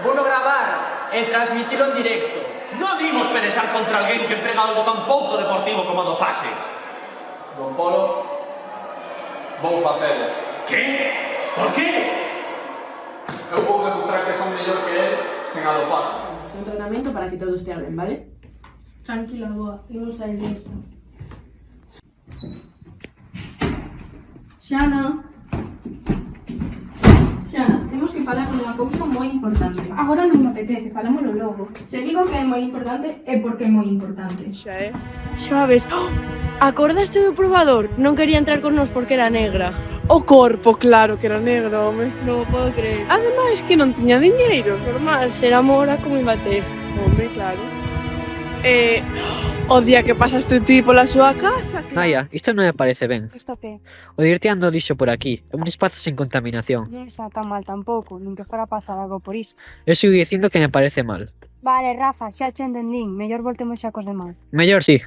Vouno gravar e transmitilo en directo. Non dimos pelexar contra alguén que emprega algo tan pouco deportivo como a do pase. Don Polo, vou facelo. Que? Por que? Eu vou demostrar que son mellor que él sen a do pase. Es un tratamiento para que todo esté bien, ¿vale? Tranquila, boa, imos sair disto. Xana, temos que falar con unha cousa moi importante. Agora non me apetece, falámoslo logo. Se digo que é moi importante, é porque é moi importante. Xa ves. ¡Oh! Acordaste do probador? Non quería entrar con nós porque era negra. O corpo, claro que era negro, home. Non o podo creer. Ademais que non tiña diñeiro. Normal, será mora como iba a ter. Home, claro. O día que pasaste ti pola súa casa, claro. Naya, isto non me parece ben. Isto que? O de ir tirando lixo por aquí, é un espazo sen contaminación. Non está tan mal tampouco, nin que fuera a pasar algo por iso. Eu sigo dicindo que me parece mal. Vale, Rafa, xa che entendín. Mellor voltemos xa cos demais. Mellor sí.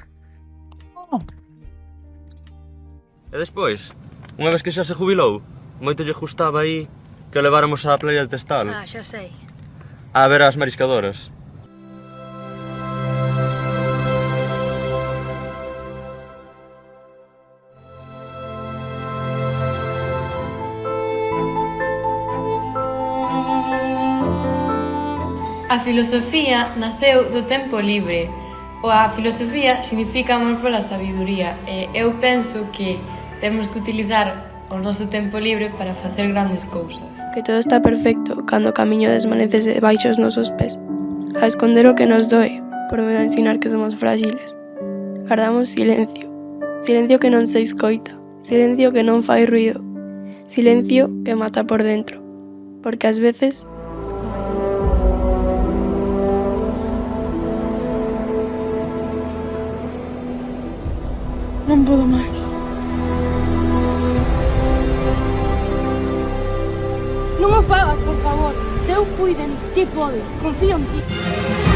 E despois, unha vez que xa se jubilou, moito lle gustaba aí que o leváramos á playa de Testal. Ah, xa sei. A ver as mariscadoras. A filosofía naceu do tempo libre. A filosofía significa amor pola sabiduría e eu penso que temos que utilizar o noso tempo libre para facer grandes cousas. Que todo está perfecto cando o camiño desmanece debaixo os nosos pés. A esconder o que nos doe, por medo a ensinar que somos frágiles. Guardamos silencio. Silencio que non se escoita. Silencio que non fai ruido. Silencio que mata por dentro. Porque ás veces Non podo máis. Non o fagas, por favor. Se eu puiden, ti podes. Confío en ti.